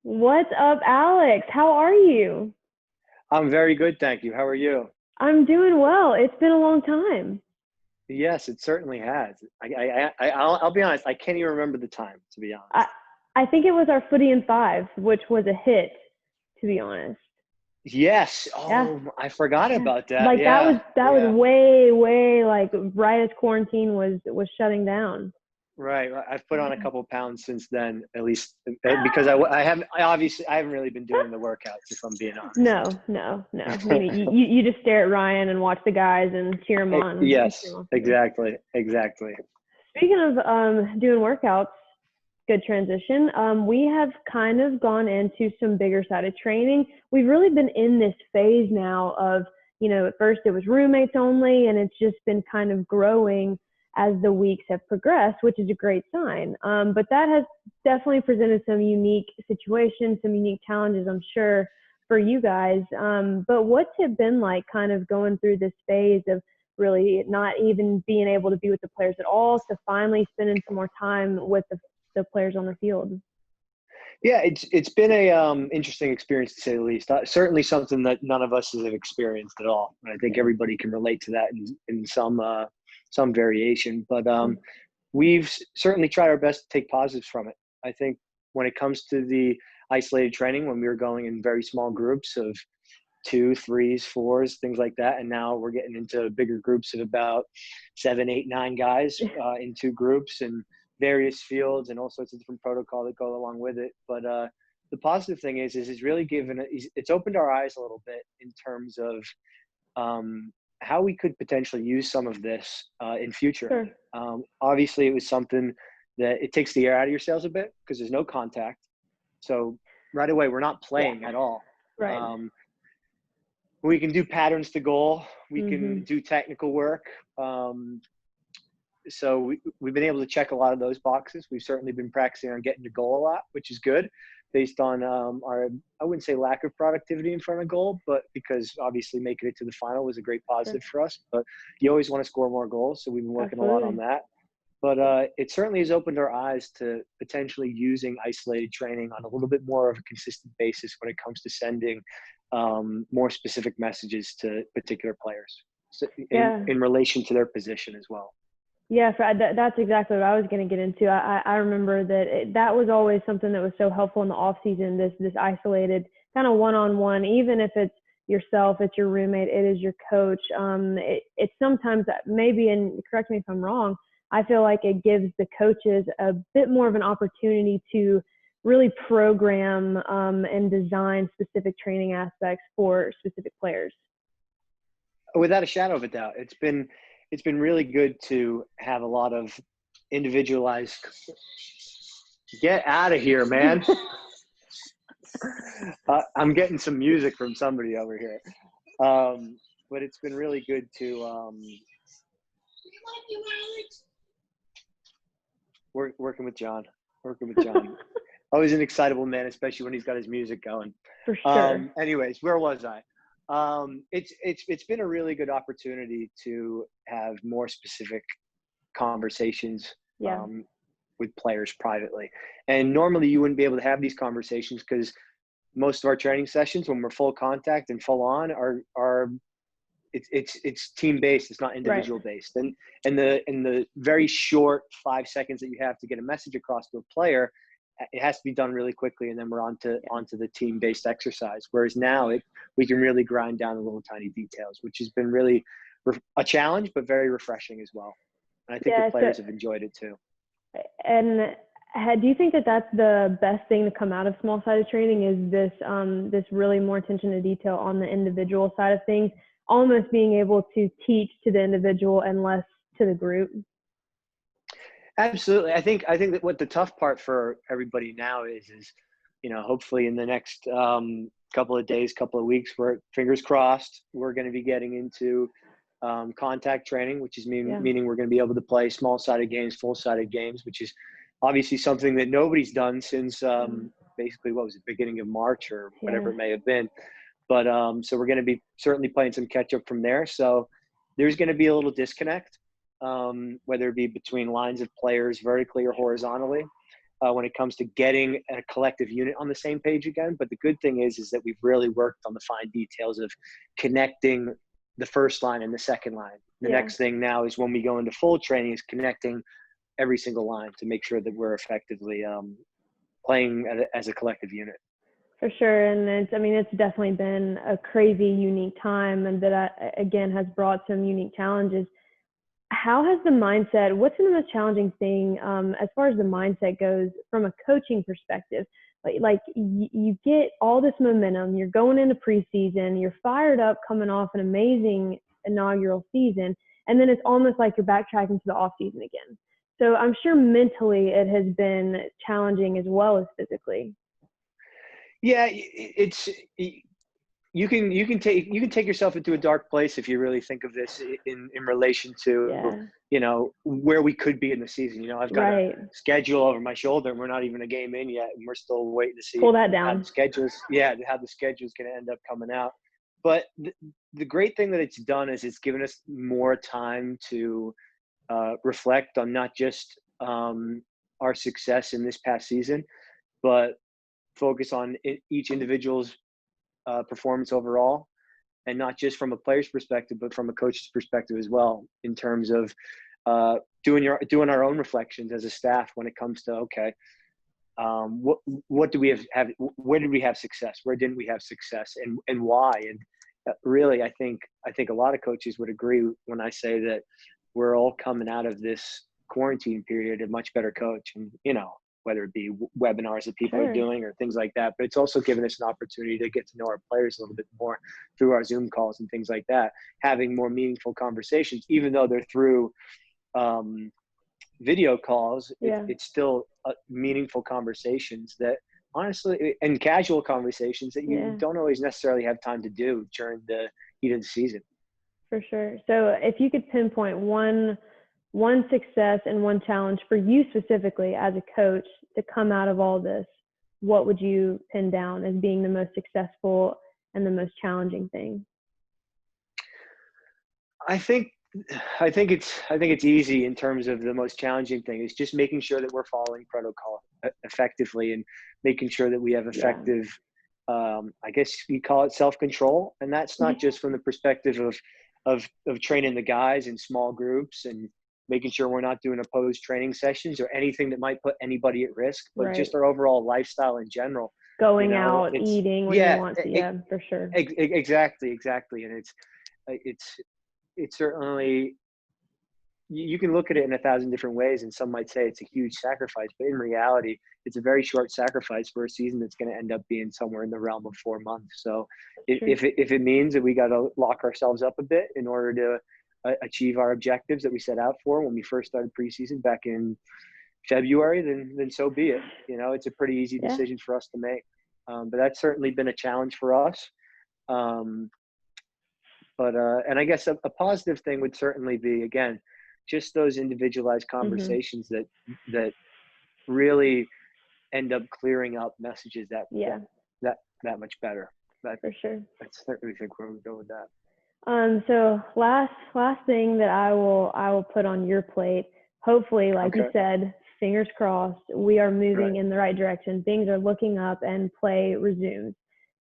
What's up, Alex? How are you? I'm very good, thank you. How are you? I'm doing well. It's been a long time. Yes, it certainly has. I'll be honest. I can't even remember the time, to be I honest. I think it was our Footy in Five, which was a hit, to be honest. Yes. Yeah, Oh, I forgot yeah. about that. Like that was Yeah, that was yeah. way, way like right as quarantine was shutting down. Right. I've put on a Yeah. couple pounds since then, at least because I haven't really been doing the workouts, if I'm being No, no, no. I mean, honest. you just stare at Ryan and watch the guys and cheer him on. Cheer Yes, him on through. exactly, exactly. Speaking of doing workouts, good transition. We have kind of gone into some bigger sided training. We've really been in this phase now of, at first it was roommates only, and it's just been kind of growing as the weeks have progressed, which is a great sign. But that has definitely presented some unique situations, some unique challenges, I'm sure, for you guys. But what's it been like kind of going through this phase of really not even being able to be with the players at all to finally spending some more time with the players on the field? Yeah, it's been a interesting experience to say the least. Certainly something that none of us have experienced at all. And I think Yeah. everybody can relate to that in some variation. But Mm-hmm. we've certainly tried our best to take positives from it. I think when it comes to the isolated training, when we were going in very small groups of two, threes, fours, things like that, and now we're getting into bigger groups of about 7, 8, 9 guys in two groups and various fields and all sorts of different protocol that go along with it. But the positive thing is it's really it's opened our eyes a little bit in terms of how we could potentially use some of this in future. Sure. Obviously, it was something that it takes the air out of your sails a bit because there's no contact. So right away, we're not Yeah. playing at all. Right. Um, we can do patterns to goal. We Mm-hmm. can do technical work. Um, we've been able to check a lot of those boxes. We've certainly been practicing on getting to goal a lot, which is good based on our, I wouldn't say lack of productivity in front of goal, but because obviously making it to the final was a great Sure. positive for us. But you always want to score more goals. So we've been working a lot on Absolutely. that. But it certainly has opened our eyes to potentially using isolated training on a little bit more of a consistent basis when it comes to sending more specific messages to particular players Yeah. in relation to their position as well. Yeah, that's exactly what I was going to get into. I remember that that was always something that was so helpful in the off season. This isolated kind of one on one, even if it's yourself, it's your roommate, it is your coach. It's sometimes maybe, and correct me if I'm wrong, I feel like it gives the coaches a bit more of an opportunity to really program and design specific training aspects for specific players. Without a shadow of a doubt, it's been really good to have a lot of individualized. Get out of here, man! I'm getting some music from somebody over here, but it's been really good to working with John. Working with John. Always an excitable man, especially when he's got his music going. For sure. Anyways, where was I? It's been a really good opportunity to have more specific conversations Yeah. with players privately. And normally you wouldn't be able to have these conversations because most of our training sessions, when we're full contact and full on, are it's team based. It's not Right. individual based. And the very short 5 seconds that you have to get a message across to a player, it has to be done really quickly, and then we're Yeah. onto the team based exercise. Whereas now we can really grind down the little tiny details, which has been really a challenge, but very refreshing as well. And I think the Yeah. So, players have enjoyed it too. and do you think that that's the best thing to come out of small sided training? Is this really more attention to detail on the individual side of things, almost being able to teach to the individual and less to the group? Absolutely. I think that what the tough part for everybody now is, hopefully in the next couple of days, couple of weeks, we're fingers crossed, we're going to be getting into contact training, which is Yeah. meaning we're going to be able to play small sided games, full sided games, which is obviously something that nobody's done since Mm. basically what was it, beginning of March or whatever Yeah. it may have been. But so we're going to be certainly playing some catch up from there. So there's going to be a little disconnect, whether it be between lines of players vertically or horizontally. when it comes to getting a collective unit on the same page again. But the good thing is that we've really worked on the fine details of connecting the first line and the second line. The next thing now is when we go into full training is connecting every single line to make sure that we're effectively playing as a collective unit. For sure. And it's definitely been a crazy, unique time, and that, again, has brought some unique challenges. How has the mindset, what's been the most challenging thing as far as the mindset goes from a coaching perspective? Like you get all this momentum, you're going into preseason, you're fired up coming off an amazing inaugural season, and then it's almost like you're backtracking to the off season again. So I'm sure mentally it has been challenging as well as physically. Yeah, you can take yourself into a dark place if you really think of this in relation to where we could be in the season. I've got a schedule over my shoulder, and we're not even a game in yet, and we're still waiting to see pull that down. How the schedule's going to end up coming out. But the great thing that it's done is it's given us more time to reflect on not just our success in this past season, but focus on each individual's performance overall, and not just from a player's perspective, but from a coach's perspective as well, in terms of doing our own reflections as a staff when it comes to, what do we have, where did we have success? Where didn't we have success, and why? And really, I think a lot of coaches would agree when I say that we're all coming out of this quarantine period a much better coach. And, whether it be webinars that people are doing or things like that, but it's also given us an opportunity to get to know our players a little bit more through our Zoom calls and things like that, having more meaningful conversations, even though they're through video calls. It's still meaningful conversations that honestly, and casual conversations that you don't always necessarily have time to do during the heat of the season. For sure. So if you could pinpoint one success and one challenge for you specifically as a coach to come out of all this, what would you pin down as being the most successful and the most challenging thing? I think it's easy in terms of the most challenging thing is just making sure that we're following protocol effectively, and making sure that we have effective, I guess you call it self-control. And that's not just from the perspective of training the guys in small groups and making sure we're not doing opposed training sessions or anything that might put anybody at risk, but just our overall lifestyle in general. Going out, eating when you want to, for sure. Exactly. And it's certainly, you can look at it in 1,000 different ways, and some might say it's a huge sacrifice, but in reality, it's a very short sacrifice for a season that's going to end up being somewhere in the realm of 4 months. So if it means that we got to lock ourselves up a bit in order to achieve our objectives that we set out for when we first started preseason back in February, then so be it. It's a pretty easy decision for us to make. But that's certainly been a challenge for us. And I guess a positive thing would certainly be, again, just those individualized conversations that really end up clearing up messages that much better. For sure. I certainly think we're going to go with that. So last thing that I will put on your plate, hopefully, like you said, fingers crossed, we are moving in the right direction. Things are looking up and play resumes.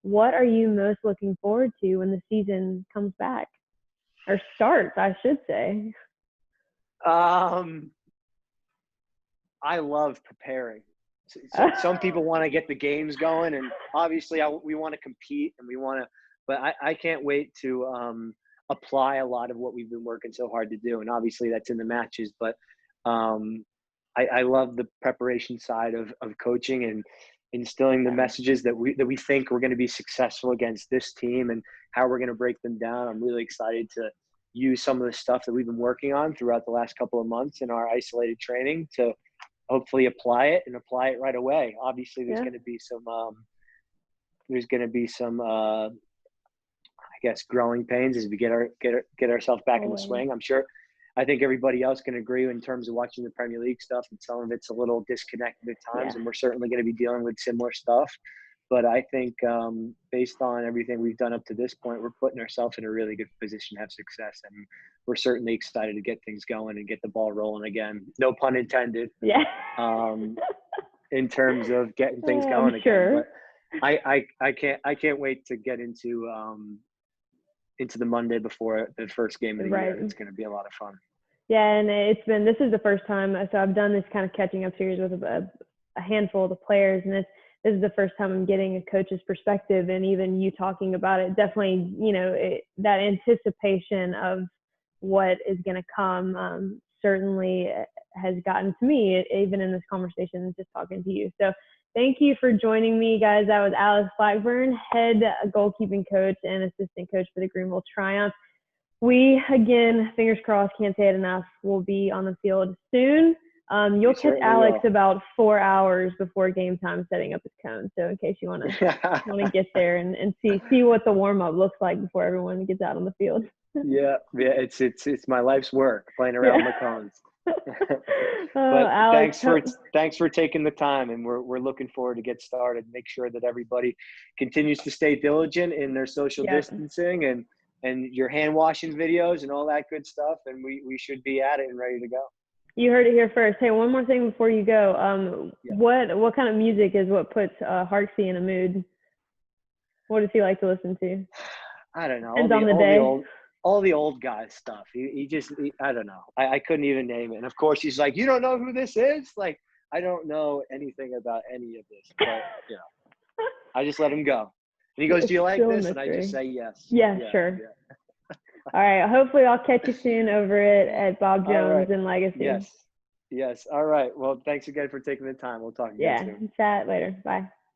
What are you most looking forward to when the season comes back, or starts, I should say? I love preparing. So some people want to get the games going, and obviously we want to compete, and but I can't wait to apply a lot of what we've been working so hard to do. And obviously that's in the matches, but I love the preparation side of coaching and instilling the messages that we think we're going to be successful against this team and how we're going to break them down. I'm really excited to use some of the stuff that we've been working on throughout the last couple of months in our isolated training to hopefully apply it right away. Obviously there's going to be some I guess growing pains as we get ourselves back in the swing. I think everybody else can agree in terms of watching the Premier League stuff, and some of it's a little disconnected at times, and we're certainly going to be dealing with similar stuff. But I think based on everything we've done up to this point, we're putting ourselves in a really good position to have success, and we're certainly excited to get things going and get the ball rolling again. No pun intended. Yeah. in terms of getting things I'm going again. sure. But I can't wait to get into the Monday before the first game of the year. It's going to be a lot of fun. Yeah, and this is the first time. So I've done this kind of catching up series with a handful of the players, and this is the first time I'm getting a coach's perspective, and even you talking about it, definitely, that anticipation of what is going to come certainly has gotten to me, even in this conversation, just talking to you. So thank you for joining me, guys. That was Alex Blackburn, head goalkeeping coach and assistant coach for the Greenville Triumph. We, again, fingers crossed, can't say it enough, will be on the field soon. You'll catch Alex about 4 hours before game time setting up his cone. So in case you want to get there and see what the warm-up looks like before everyone gets out on the field. Yeah, it's my life's work, playing around the cones. But Alex, thanks for taking the time, and we're looking forward to get started. Make sure that everybody continues to stay diligent in their social distancing and your hand washing videos and all that good stuff, and we should be at it and ready to go. You heard it here first. Hey, one more thing before you go. What kind of music is what puts Harksey in a mood? What does he like to listen to? I don't know. Depends on the day. All the old guy stuff. He I don't know. I couldn't even name it. And of course he's like, you don't know who this is? Like, I don't know anything about any of this, but I just let him go. And he goes, do you like this? And I just say yes. Yeah, sure. Yeah. All right. Hopefully I'll catch you soon over at Bob Jones in Legacy. Yes. All right. Well, thanks again for taking the time. We'll talk again soon. Chat later. Bye.